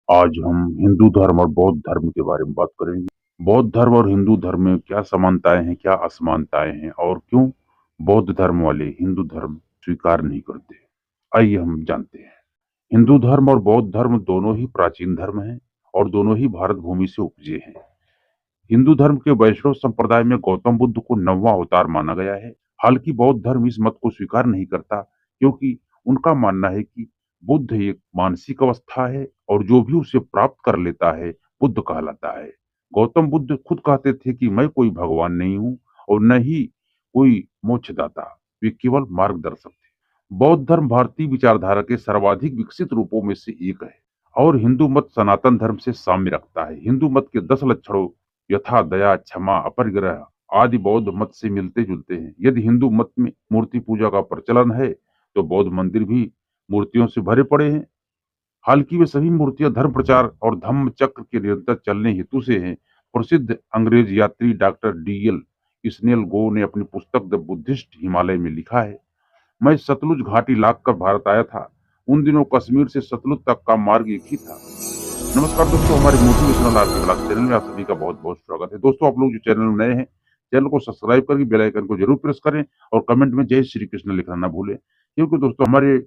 आज हम हिंदू धर्म और बौद्ध धर्म के बारे में बात करेंगे। बौद्ध धर्म और हिंदू धर्म में क्या समानताएं हैं, क्या असमानताएं हैं और क्यों बौद्ध धर्म वाले हिंदू धर्म स्वीकार नहीं करते। आइए हम जानते हैं। हिंदू धर्म और बौद्ध धर्म दोनों ही प्राचीन धर्म हैं और दोनों ही भारत भूमि से उपजे हैं। हिंदू धर्म के वैष्णव संप्रदाय में गौतम बुद्ध को 9वां अवतार माना गया है। हालांकि बौद्ध धर्म इस मत को स्वीकार नहीं करता, क्योंकि उनका मानना है कि बुद्ध एक मानसिक अवस्था है और जो भी उसे प्राप्त कर लेता है बुद्ध कहलाता है। गौतम बुद्ध खुद कहते थे कि मैं कोई भगवान नहीं हूँ और न ही कोई मोक्षदाता, वे केवल मार्गदर्शक थे। बौद्ध धर्म भारतीय विचारधारा के सर्वाधिक विकसित रूपों में से एक है और हिंदू मत सनातन धर्म से साम्य रखता है। हिंदू मत के 10 लक्षणों यथा दया, क्षमा, अपरिग्रह आदि बौद्ध मत से मिलते जुलते हैं। यदि हिंदू मत में मूर्ति पूजा का प्रचलन है, तो बौद्ध मंदिर भी मूर्तियों से भरे पड़े हैं। हालांकि वे सभी मूर्तियां धर्म प्रचार और धम्म चक्र के निरंतर चलने हेतु से हैं। प्रसिद्ध अंग्रेज यात्री डॉक्टर डीएल स्नेल गो ने अपनी पुस्तक द बुद्धिस्ट हिमालय में लिखा है, मैं सतलुज घाटी लाद कर भारत आया था। उन दिनों कश्मीर से सतलुज तक का मार्ग एक ही था। नमस्कार दोस्तों, हमारे मोटिवेशनल आर्टिकल क्लास चैनल में आप सभी का बहुत बहुत स्वागत है। दोस्तों, आप लोग जो चैनल में नए हैं, चैनल को सब्सक्राइब करके बेल आइकन को जरूर प्रेस करें और कमेंट में जय श्री कृष्ण लिखना ना भूलें, क्योंकि दोस्तों हमारे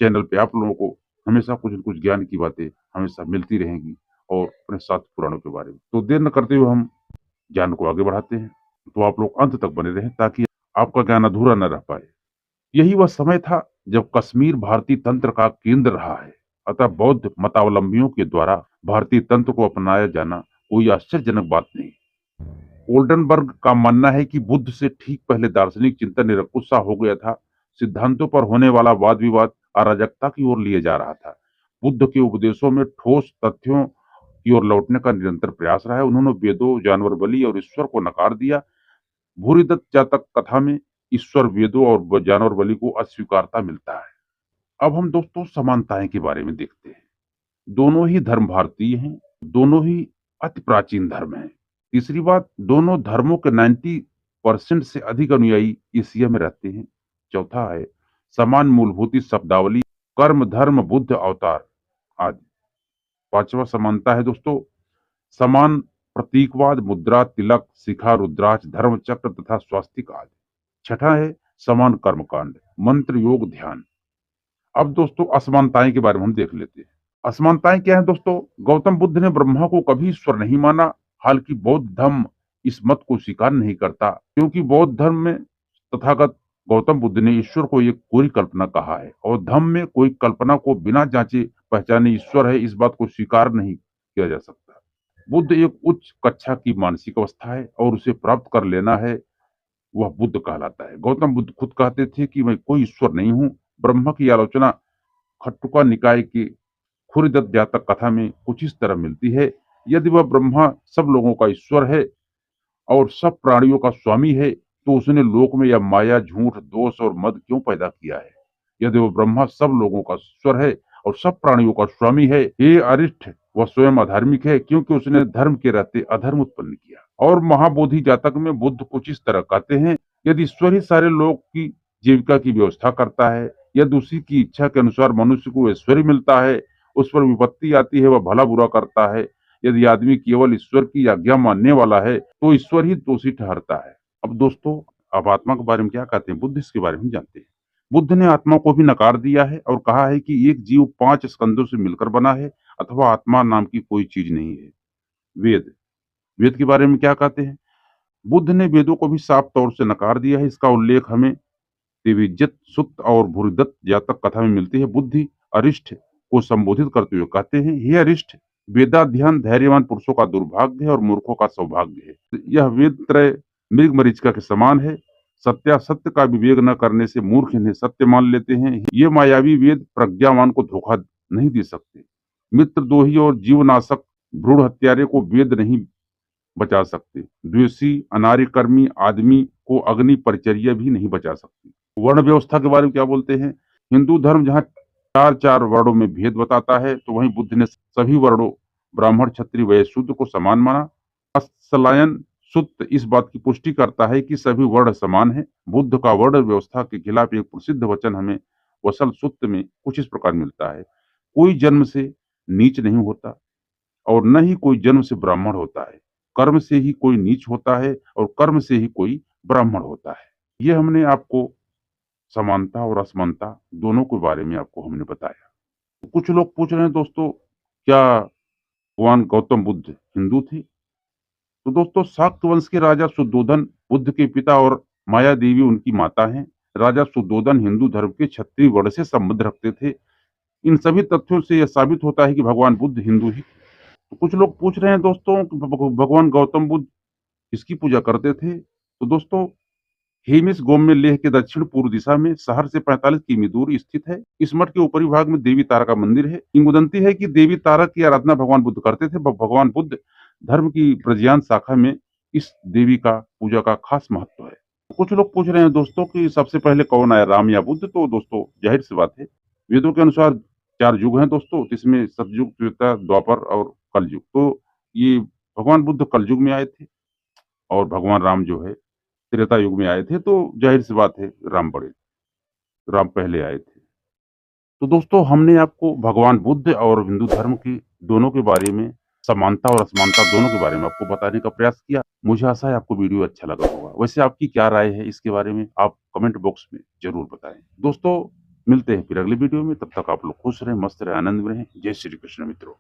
चैनल पे आप लोगों को हमेशा कुछ न कुछ ज्ञान की बातें हमेशा मिलती रहेंगी और अपने साथ पुराणों के बारे में। तो देर न करते हुए हम ज्ञान को आगे बढ़ाते हैं। तो आप लोग अंत तक बने रहें ताकि आपका ज्ञान अधूरा न रह पाए। यही वह समय था जब कश्मीर भारतीय तंत्र का केंद्र रहा है। अतः बौद्ध मतावलंबियों के द्वारा भारतीय तंत्र को अपनाया जाना कोई आश्चर्यजनक बात नहीं। ओल्डनबर्ग का मानना है कि बुद्ध से ठीक पहले दार्शनिक चिंतन निरंकुश सा हो गया था। सिद्धांतों पर होने वाला वाद विवाद अराजकता की ओर लिए जा रहा था। बुद्ध के उपदेशों में ठोस तथ्यों की ओर लौटने का निरंतर प्रयास रहा है। उन्होंने वेदों, जानवर बलि और ईश्वर को नकार दिया। भूरिदत्त जातक कथा में ईश्वर, वेदों और जानवर बलि को अस्वीकारता मिलता है। अब हम दोस्तों समानताएं के बारे में देखते हैं। दोनों ही धर्म भारतीय हैं, दोनों ही अति प्राचीन धर्म हैं। तीसरी बात, दोनों धर्मों के 90% से अधिक अनुयायी एशिया में रहते हैं। चौथा है समान मूलभूत शब्दावली, कर्म, धर्म, बुद्ध अवतार आदि। पांचवा समानता है दोस्तों समान प्रतीकवाद, मुद्रा, तिलक, शिखा, रुद्राक्ष, धर्म चक्र तथा स्वास्तिक आदि। छठा है समान कर्मकांड, मंत्र, योग, ध्यान। अब दोस्तों असमानताएं के बारे में हम देख लेते हैं। असमानताएं क्या है दोस्तों? गौतम बुद्ध ने ब्रह्मा को कभी ईश्वर नहीं माना। हालांकि बौद्ध धर्म इस मत को स्वीकार नहीं करता, क्योंकि बौद्ध धर्म में तथागत गौतम बुद्ध ने ईश्वर को एक कोरी कल्पना कहा है और धम्म में कोई कल्पना को बिना जांचे पहचाने ईश्वर है, इस बात को स्वीकार नहीं किया जा सकता। बुद्ध एक उच्च कक्षा की मानसिक अवस्था है और उसे प्राप्त कर लेना है, वह बुद्ध कहलाता है। गौतम बुद्ध खुद कहते थे कि मैं कोई ईश्वर नहीं हूँ। ब्रह्मा की आलोचना खट्टुका निकाय की खुरिदत जातक कथा में कुछ इस तरह मिलती है, यदि वह ब्रह्मा सब लोगों का ईश्वर है और सब प्राणियों का स्वामी है, तो उसने लोक में यह माया, झूठ, दोष और मद क्यों पैदा किया है? यदि वह ब्रह्मा सब लोगों का ईश्वर है और सब प्राणियों का स्वामी है, हे अरिष्ट, वह स्वयं अधार्मिक है, क्योंकि उसने धर्म के रहते अधर्म उत्पन्न किया। और महाबोधि जातक में बुद्ध कुछ इस तरह कहते हैं, यदि ईश्वर ही सारे लोग की जीविका की व्यवस्था करता है, यदि उसी की इच्छा के अनुसार मनुष्य को ऐश्वर्य मिलता है, उस पर विपत्ति आती है, वह भला बुरा करता है, यदि आदमी केवल ईश्वर की आज्ञा मानने वाला है, तो ईश्वर ही दोषी ठहरता है। अब दोस्तों, अब आत्मा के बारे में क्या कहते हैं बुद्ध, इसके बारे में जानते हैं। बुद्ध ने आत्मा को भी नकार दिया है और कहा है कि एक जीव 5 स्कंदों से मिलकर बना है अथवा आत्मा नाम की कोई चीज नहीं है। वेद, वेद के बारे में क्या कहते हैं? बुद्ध ने वेदों को भी साफ तौर से नकार दिया है। इसका उल्लेख हमें दिविजत सुत्त और भूरिदत्त जातक कथा में मिलती है। बुद्धि अरिष्ट को संबोधित करते हुए कहते हैं, हे अरिष्ट, वेदाध्ययन धैर्यवान पुरुषों का दुर्भाग्य है और मूर्खों का सौभाग्य है। यह वेद त्रय मृग मरीचिका के समान है। सत्यासत्य का विवेक न करने से मूर्ख इन्हें सत्य मान लेते हैं। ये मायावी वेद प्रज्ञावान को धोखा नहीं दे सकते। मित्रद्रोही और जीवनाशक भ्रूण हत्यारे को वेद नहीं बचा सकते। द्वेषी अनार्य कर्मी आदमी को अग्नि परिचर्या भी नहीं बचा सकती। वर्ण व्यवस्था के बारे में क्या बोलते हैं? हिंदू धर्म जहाँ चार चार वर्णों में भेद बताता है, तो वहीं बुद्ध ने सभी वर्णों ब्राह्मण, क्षत्रिय, वैश्य, शूद्र को समान माना। अस्सलायन सुत्त इस बात की पुष्टि करता है कि सभी वर्ण समान है। बुद्ध का वर्ण व्यवस्था के खिलाफ एक प्रसिद्ध वचन हमें वसल सुत्त में कुछ इस प्रकार मिलता है, कोई जन्म से नीच नहीं होता और न ही कोई जन्म से ब्राह्मण होता है। कर्म से ही कोई नीच होता है और कर्म से ही कोई ब्राह्मण होता है। ये हमने आपको समानता और असमानता दोनों के बारे में आपको हमने बताया। कुछ लोग पूछ रहे हैं दोस्तों, क्या भगवान गौतम बुद्ध हिंदू थे? तो दोस्तों शाक्त वंश के राजा शुद्धोधन बुद्ध के पिता और माया देवी उनकी माता हैं। राजा शुद्धोधन हिंदू धर्म के क्षत्रिय वर्ण से संबंध रखते थे। इन सभी तथ्यों से यह साबित होता है कि भगवान बुद्ध हिंदू ही। तो कुछ लोग पूछ रहे हैं दोस्तों कि भगवान गौतम बुद्ध किसकी पूजा करते थे? तो दोस्तों हेमिस गोम में लेह के दक्षिण पूर्व दिशा में शहर से 45 किमी दूर स्थित है। इस मठ के ऊपरी भाग में देवी तारा का मंदिर है। किंवदंती है कि देवी तारा की आराधना भगवान बुद्ध करते थे। भगवान बुद्ध धर्म की प्रज्ञान शाखा में इस देवी का पूजा का खास महत्व है। कुछ लोग पूछ रहे हैं दोस्तों कि सबसे पहले कौन आया, राम या बुद्ध? तो दोस्तों जाहिर सी बात है, वेदों के अनुसार 4 युग हैं दोस्तों, जिसमें सतयुग, त्रेता, द्वापर और कलयुग। तो ये भगवान बुद्ध कलयुग में आए थे और भगवान राम जो है त्रेता युग में आए थे। तो जाहिर सी बात है राम पहले आए थे। तो दोस्तों हमने आपको भगवान बुद्ध और हिंदू धर्म की दोनों के बारे में, समानता और असमानता दोनों के बारे में आपको बताने का प्रयास किया। मुझे आशा है आपको वीडियो अच्छा लगा होगा। वैसे आपकी क्या राय है इसके बारे में, आप कमेंट बॉक्स में जरूर बताएं। दोस्तों मिलते हैं फिर अगली वीडियो में, तब तक आप लोग खुश रहें, मस्त रहें, आनंद में रहें। जय श्री कृष्ण मित्रों।